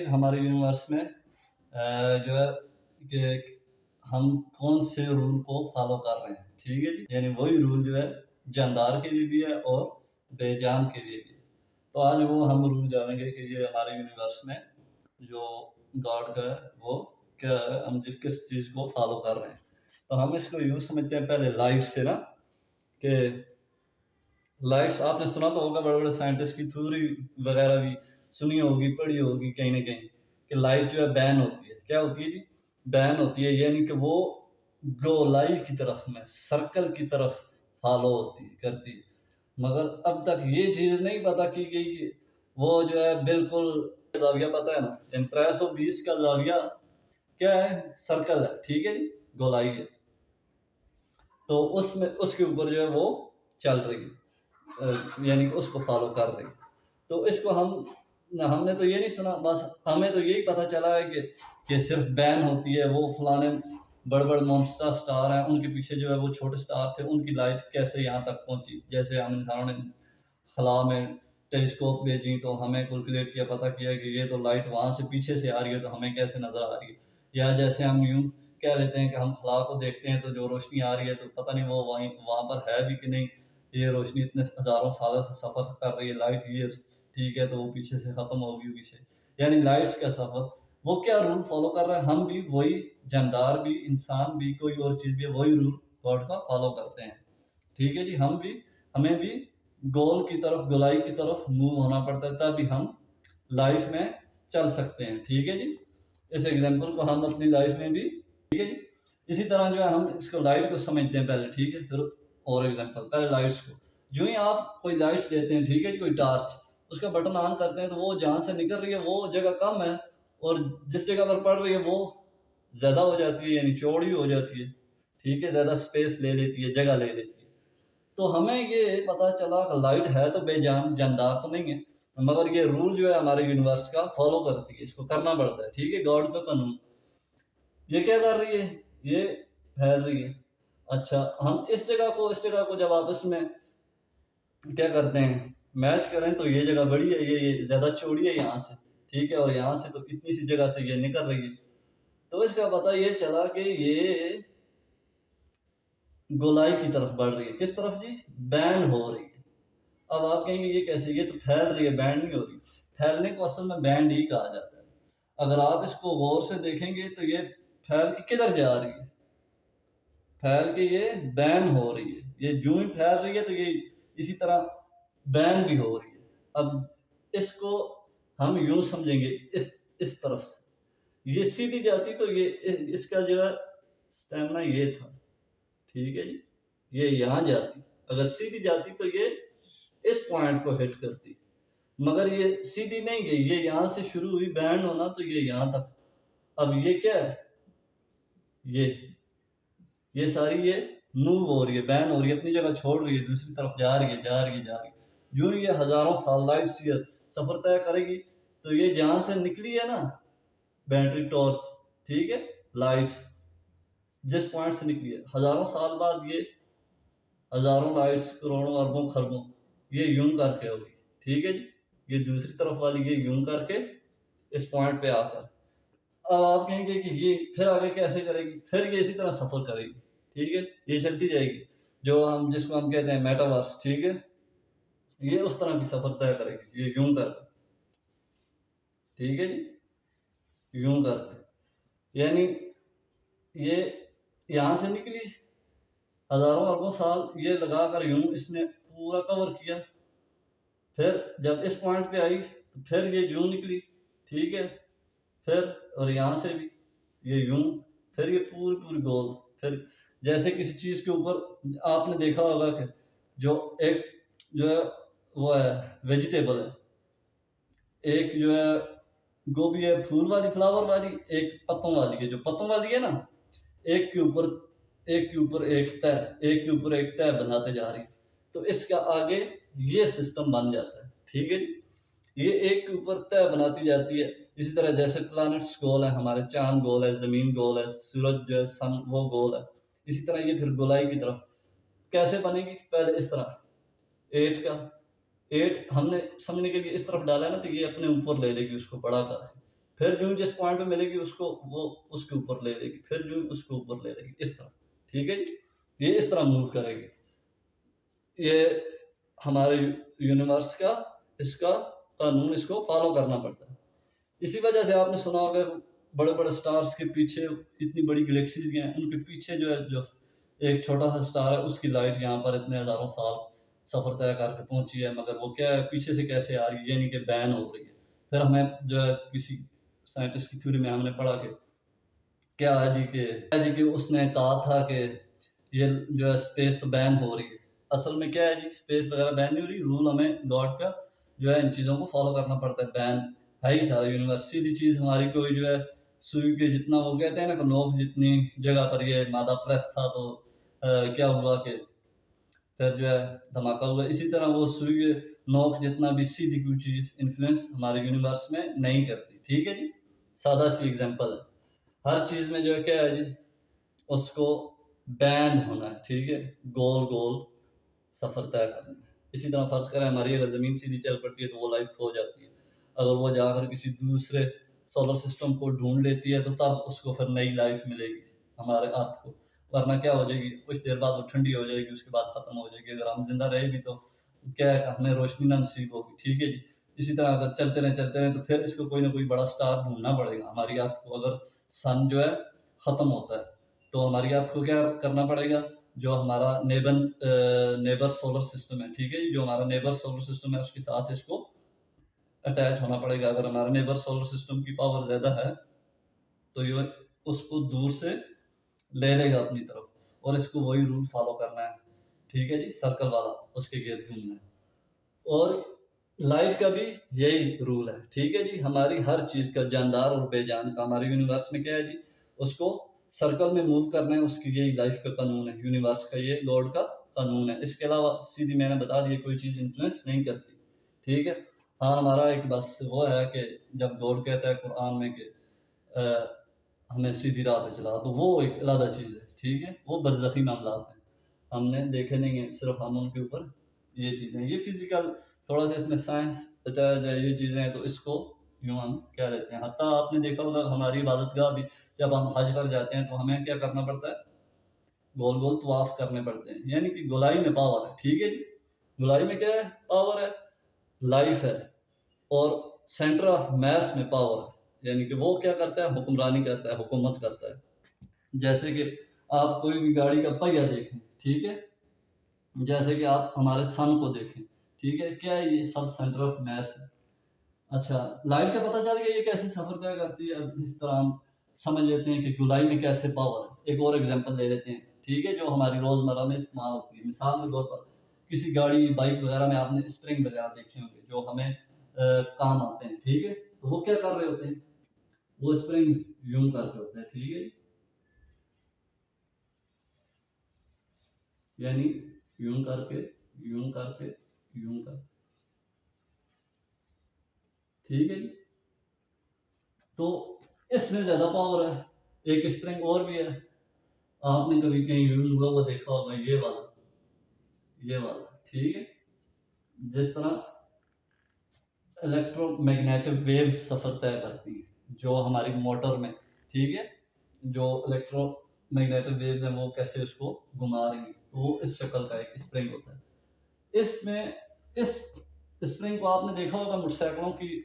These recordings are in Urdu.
ہمارے یونیورس میں جو ہے کہ ہم کون سے رول کو فالو کر رہے ہیں، ٹھیک ہے جی، یعنی وہی رول جو ہے جاندار کے لیے بھی ہے اور بے جان کے لیے بھی ہے۔ تو آج وہ ہم رول جانیں گے کہ یہ ہمارے یونیورس میں جو گاڈ کا ہے وہ کیا ہے، ہم کس چیز کو فالو کر رہے ہیں۔ تو ہم اس کو یوں سمجھتے ہیں پہلے لائٹ سے نا، کہ لائٹس آپ نے سنا تو ہوگا، بڑے بڑے سائنٹسٹ کی تھیوری وغیرہ بھی سنی ہوگی، پڑھی ہوگی کہیں نہ کہیں، کہ لائٹ جو ہے بین ہوتی ہے۔ کیا ہوتی ہے جی؟ بین ہوتی ہے، یعنی کہ وہ گولائی کی طرف میں، سرکل کی طرف فالو کرتی ہے۔ مگر اب تک یہ چیز نہیں پتا کی گئی کہ وہ جو ہے بالکل زاویہ پتہ ہے نا، 320 کا زاویہ کیا ہے؟ سرکل ہے، ٹھیک ہے جی، گولائی ہے۔ تو اس میں اس کے اوپر جو ہے وہ چل رہی ہے، یعنی اس کو فالو کر رہی ہے۔ تو اس کو ہم نے تو یہ نہیں سنا، بس ہمیں تو یہی پتہ چلا ہے کہ صرف بین ہوتی ہے، وہ فلانے بڑے بڑے مونسٹر سٹار ہیں، ان کے پیچھے جو ہے وہ چھوٹے سٹار تھے، ان کی لائٹ کیسے یہاں تک پہنچی۔ جیسے ہم انسانوں نے خلا میں ٹیلیسکوپ بھیجی تو ہمیں کیلکولیٹ کیا، پتہ کیا کہ یہ تو لائٹ وہاں سے پیچھے سے آ رہی ہے، تو ہمیں کیسے نظر آ رہی ہے۔ یا جیسے ہم یوں کہہ لیتے ہیں کہ ہم خلا کو دیکھتے ہیں تو جو روشنی آ رہی ہے تو پتہ نہیں وہ وہاں پر ہے بھی کہ نہیں، یہ روشنی اتنے ہزاروں سالوں سے سفر کر رہی ہے، لائٹ ایئرس، ٹھیک ہے، تو وہ پیچھے سے ختم ہوگی پیچھے، یعنی لائٹس کا سفر۔ وہ کیا رول فالو کر رہا ہے؟ ہم بھی وہی، جاندار بھی، انسان بھی، کوئی اور چیز بھی وہی رول گاڈ کا فالو کرتے ہیں، ٹھیک ہے جی۔ ہمیں بھی گول کی طرف، گولائی کی طرف موو ہونا پڑتا ہے، تبھی ہم لائف میں چل سکتے ہیں، ٹھیک ہے جی۔ اس ایگزامپل کو ہم اپنی لائف میں بھی، ٹھیک ہے جی، اسی طرح جو ہے ہم اس کو لائٹ کو سمجھتے ہیں پہلے، ٹھیک ہے، پھر اور ایگزامپل، پہلے لائٹس کو۔ جو ہی آپ کوئی لائٹس لیتے ہیں، ٹھیک ہے جی، کوئی ٹارچ، اس کا بٹن آن کرتے ہیں تو وہ جہاں سے نکل رہی ہے وہ جگہ کم ہے، اور جس جگہ پر پڑ رہی ہے وہ زیادہ ہو جاتی ہے، یعنی چوڑی ہو جاتی ہے، ٹھیک ہے، زیادہ اسپیس لے لیتی ہے، جگہ لے لیتی ہے۔ تو ہمیں یہ پتا چلا کہ لائٹ ہے تو بے جان، جاندار تو نہیں ہے، مگر یہ رول جو ہے ہمارے یونیورس کا فالو کرتی ہے، اس کو کرنا پڑتا ہے، ٹھیک ہے، گاڈ کا قانون۔ یہ کیا کر رہی ہے؟ یہ پھیل رہی ہے۔ اچھا، ہم اس جگہ کو جب آپس میں کیا کرتے ہیں، میچ کریں تو یہ جگہ بڑی ہے، یہ زیادہ چوڑی ہے یہاں سے، ٹھیک ہے، اور یہاں سے تو اتنی سی جگہ سے یہ نکل رہی ہے۔ تو اس کا پتہ یہ چلا کہ یہ گولائی کی طرف بڑھ رہی ہے۔ کس طرف جی؟ بینڈ ہو رہی ہے۔ اب آپ کہیں گے یہ کیسے؟ یہ تو پھیل رہی ہے، بینڈ نہیں ہو رہی۔ پھیلنے کو اصل میں بینڈ ہی کہا جاتا ہے۔ اگر آپ اس کو غور سے دیکھیں گے تو یہ پھیل کے کدھر جا رہی ہے؟ پھیل کے یہ بین ہو رہی ہے۔ یہ جو ہی پھیل رہی ہے تو یہ اسی طرح بین بھی ہو رہی ہے۔ اب اس کو ہم یوں سمجھیں گے، اس طرف سے یہ سیدھی جاتی تو یہ اس کا جو ہے سٹیمنا یہ تھا، ٹھیک ہے جی، یہ یہاں جاتی، اگر سیدھی جاتی تو یہ اس پوائنٹ کو ہٹ کرتی، مگر یہ سیدھی نہیں گئی، یہ یہاں سے شروع ہوئی بینڈ ہونا تو یہ یہاں تک۔ اب یہ کیا ہے؟ یہ ساری یہ موو ہو رہی ہے، بین ہو رہی ہے، اپنی جگہ چھوڑ رہی ہے، دوسری طرف جا رہی ہے۔ جو یہ ہزاروں سال لائٹ ایئر سفر طے کرے گی تو یہ جہاں سے نکلی ہے نا بیٹری ٹارچ، ٹھیک ہے، لائٹ جس پوائنٹ سے نکلی ہے، ہزاروں سال بعد یہ ہزاروں لائٹس، کروڑوں، اربوں، خربوں، یہ یوں کر کے ہوگی، ٹھیک ہے جی، یہ دوسری طرف والی یہ یوں کر کے اس پوائنٹ پہ آ کر۔ اب آپ کہیں گے کہ یہ پھر آگے کیسے کرے گی؟ پھر یہ اسی طرح سفر کرے گی، ٹھیک ہے، یہ چلتی جائے گی، جس کو ہم کہتے ہیں میٹاورس، ٹھیک ہے، یہ اس طرح کی سفر طے کرے گی، یہ یوں کر کے، ٹھیک ہے جی، یوں کر کے، یعنی یہ یہاں سے نکلی، ہزاروں اربوں سال یہ لگا کر یوں اس نے پورا کور کیا، پھر جب اس پوائنٹ پہ آئی تو پھر یہ یوں نکلی، ٹھیک ہے، پھر اور یہاں سے بھی یہ یوں، پھر یہ پوری گول، پھر جیسے کسی چیز کے اوپر آپ نے دیکھا ہوگا کہ ایک جو ہے وہ ہے ویجیٹیبل ہے، ایک جو ہے گوبھی ہے پھول والی، فلاور والی، ایک پتوں والی ہے، جو پتوں والی ہے نا، ایک کے اوپر ایک تہ بناتے جا رہی ہے، تو اس کا آگے یہ سسٹم بن جاتا ہے، ٹھیک ہے جی، یہ ایک کے اوپر تہ بناتی جاتی ہے۔ اسی طرح جیسے پلانٹس گول ہے، ہمارے چاند گول ہے، زمین گول ہے، سورج جو ہے سن وہ گول ہے، اسی طرح یہ پھر گولائی کی طرف کیسے بنے گی؟ پہلے اس طرح 8 ہم نے سمجھنے کے لیے اس طرف ڈالا ہے نا، تو یہ اپنے اوپر لے لے گی اس کو بڑا کر، پھر جو جس پوائنٹ پہ ملے گی اس کو وہ اس کے اوپر لے لے گی، پھر جو اس کے اوپر لے لے گی، اس طرح، ٹھیک ہے جی، یہ اس طرح موو کرے گی۔ یہ ہمارے یونیورس کا اس کا قانون، اس کو فالو کرنا پڑتا ہے۔ اسی وجہ سے آپ نے سنا ہوگا بڑے بڑے سٹارز کے پیچھے اتنی بڑی گلیکسیز ہیں، ان کے پیچھے جو ہے جو ایک چھوٹا سا سٹار ہے، اس کی لائٹ یہاں پر اتنے ہزاروں سال سفر طے کر کے پہنچی ہے، مگر وہ کیا ہے پیچھے سے کیسے آ رہی ہے، یعنی کہ بین ہو رہی ہے۔ پھر ہمیں جو ہے کسی سائنٹسٹ کی تھیوری میں ہم نے پڑھا کہ کیا ہے جی کہ اس نے کہا تھا کہ یہ جو ہے اسپیس تو بین ہو رہی ہے۔ اصل میں کیا ہے جی، اسپیس وغیرہ بین نہیں ہو رہی، رول ہمیں گاڈ کا جو ہے ان چیزوں کو فالو کرنا پڑتا ہے۔ بین ہے ہی سارا یونیورس، سیدھی چیز ہماری کوئی جو ہے سوئی کے جتنا وہ کہتے ہیں نا کہ نوک جتنی جگہ پر یہ مادہ پریس تھا تو کیا ہوا کہ پھر جو ہے دھماکہ ہوا۔ اسی طرح وہ سوئی کے نوک جتنا بھی سیدھی کوئی چیز انفلوئنس ہمارے یونیورس میں نہیں کرتی، ٹھیک ہے جی، سادہ سی ایگزامپل ہے۔ ہر چیز میں جو ہے کیا ہے جی، اس کو بینڈ ہونا ہے، ٹھیک ہے، گول گول سفر طے کرنا ہے۔ اسی طرح فرض کریں ہماری اگر زمین سیدھی چل پڑتی ہے تو وہ لائف کھو جاتی ہے، اگر وہ جا کر کسی دوسرے سولر سسٹم کو ڈھونڈ لیتی ہے تو تب اس کو پھر نئی لائف ملے گی ہمارے ارتھ کو، ورنہ کیا ہو جائے گی، کچھ دیر بعد وہ ٹھنڈی ہو جائے گی، اس کے بعد ختم ہو جائے گی۔ اگر ہم زندہ رہے بھی تو کیا ہے ہمیں روشنی نہ نصیب ہوگی، ٹھیک ہے جی۔ اسی طرح اگر چلتے رہیں تو پھر اس کو کوئی نہ کوئی بڑا سٹار ڈھونڈنا پڑے گا ہماری ارتھ کو۔ اگر سن جو ہے ختم ہوتا ہے تو ہماری ارتھ کو کیا کرنا پڑے گا، جو ہمارا نیبر سولر سسٹم ہے، ٹھیک ہے جی، جو ہمارا نیبر سولر سسٹم ہے اس کے ساتھ اس کو اٹیچ ہونا پڑے گا۔ اگر ہمارا نیبر سولر سسٹم کی پاور زیادہ ہے تو یہ اس کو دور سے لے لے گا اپنی طرف، اور اس کو وہی رول فالو کرنا ہے، ٹھیک ہے جی، سرکل والا اس کے گرد گھومنا ہے۔ اور لائٹ کا بھی یہی رول ہے، ٹھیک ہے جی، ہماری ہر چیز کا جاندار اور بے جان کا ہمارے یونیورس میں کیا ہے جی، اس کو سرکل میں موو کرنا ہے، اس کی یہی لائف کا قانون ہے، یونیورس کا یہ لارڈ کا قانون ہے۔ اس کے علاوہ سیدھی میں نے بتا دیا کوئی چیز انفلوئنس نہیں کرتی، ٹھیک ہے۔ ہاں ہمارا ایک بس وہ ہے کہ جب گاڈ کہتا ہے قرآن میں کہ ہمیں سیدھی راہ پہ چلا، تو وہ ایک علیحدہ چیز ہے، ٹھیک ہے، وہ برزخی معاملات ہیں، ہم نے دیکھے نہیں ہیں، صرف ہم ان کے اوپر یہ چیزیں، یہ فزیکل تھوڑا سا اس میں سائنس بتایا جائے یہ چیزیں ہیں تو اس کو یوں ہم کہہ لیتے ہیں۔ حتیٰ آپ نے دیکھا ہوگا ہماری عبادت گاہ بھی جب ہم حج پر جاتے ہیں تو ہمیں کیا کرنا پڑتا ہے، گول گول طواف کرنے پڑتے ہیں، یعنی کہ گولائی میں پاور ہے، ٹھیک ہے جی، گولائی میں کیا ہے، پاور ہے، لائف ہے، اور سینٹر آف میس میں پاور ہے، یعنی کہ وہ کیا کرتا ہے، حکمرانی کرتا ہے، حکومت کرتا ہے۔ جیسے کہ آپ کوئی بھی گاڑی کا پہیہ دیکھیں، ٹھیک ہے، جیسے کہ آپ ہمارے سن کو دیکھیں، ٹھیک ہے، کیا یہ سب سینٹر آف میس ہے۔ اچھا، لائٹ کا پتہ چل گیا یہ کیسے سفر طے کرتی ہے، اب اس طرح ہم سمجھ لیتے ہیں کہ گولائی میں کیسے پاور ہے۔ ایک اور ایگزامپل لے لیتے ہیں، ٹھیک ہے، جو ہماری روزمرہ میں استعمال ہوتی ہے، مثال کے طور پر کسی گاڑی بائک وغیرہ میں آپ نے اسپرنگ وغیرہ دیکھے ہوں گے جو ہمیں کام آتے ہیں، ٹھیک ہے، تو وہ کیا کر رہے ہوتے ہیں، وہ اسپرنگ یوں کر کے ہوتا ہے، ٹھیک ہے، یعنی یوں کر کے یوں کر کے یوں کر، ٹھیک ہے جی، تو اس میں زیادہ پاور ہے۔ ایک اسپرنگ اور بھی ہے، آپ نے کبھی کہیں یوز ہوا وہ دیکھا ہوگا، یہ والا، ٹھیک ہے، جس طرح الیکٹرو میگنیٹک ویوز سفر طے کرتی ہیں جو ہماری موٹر میں، ٹھیک ہے، جو الیکٹرو میگنیٹک ویوز ہیں وہ کیسے اس کو گھما رہی ہیں، تو وہ اس شکل کا ایک اسپرنگ ہوتا ہے۔ اس میں اس اسپرنگ کو آپ نے دیکھا ہوگا موٹر سائیکلوں کی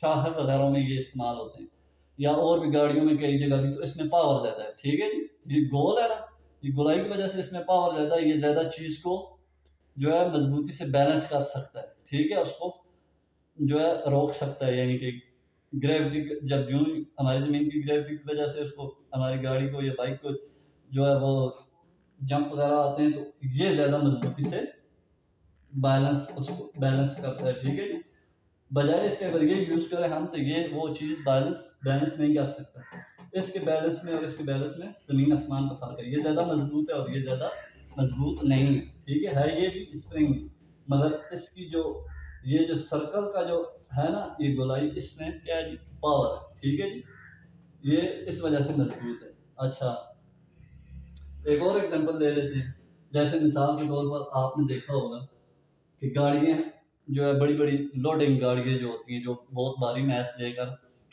شاخر وغیرہ میں یہ استعمال ہوتے ہیں، یا اور بھی گاڑیوں میں کئی جگہ بھی، تو اس میں پاور زیادہ ہے، ٹھیک ہے جی، یہ گول ہے نا، یہ گولائی کی وجہ سے اس میں پاور زیادہ ہے، یہ زیادہ چیز کو جو ہے مضبوطی سے بیلنس کر سکتا ہے، ٹھیک ہے، اس کو جو ہے روک سکتا ہے، یعنی کہ گریوٹی جب یوں ہماری زمین کی گریوٹی کی وجہ سے اس کو ہماری گاڑی کو یا بائک کو جو ہے وہ جمپ وغیرہ آتے ہیں تو یہ زیادہ مضبوطی سے بیلنس اس کو بیلنس کرتا ہے، ٹھیک ہے جی، بجائے اس کے اگر یہ یوز کریں ہم تو یہ وہ چیز بیلنس نہیں کر سکتا۔ اس کے بیلنس میں اور اس کے بیلنس میں زمین آسمان کا فرق ہے، یہ زیادہ مضبوط ہے اور یہ زیادہ مضبوط نہیں ہے، ٹھیک ہے یہ بھی اسپرنگ، مگر اس کی جو یہ جو سرکل کا جو ہے نا یہ گولائی، اس میں کیا ہے جی، پاور ہے، ٹھیک ہے جی، یہ اس وجہ سے مضبوط ہے۔ اچھا، ایک اور ایگزامپل لے لیتے ہیں، جیسے مثال کے طور پر آپ نے دیکھا ہوگا کہ گاڑیاں جو ہے بڑی بڑی لوڈنگ گاڑیاں جو ہوتی ہیں جو بہت بھاری میس لے کر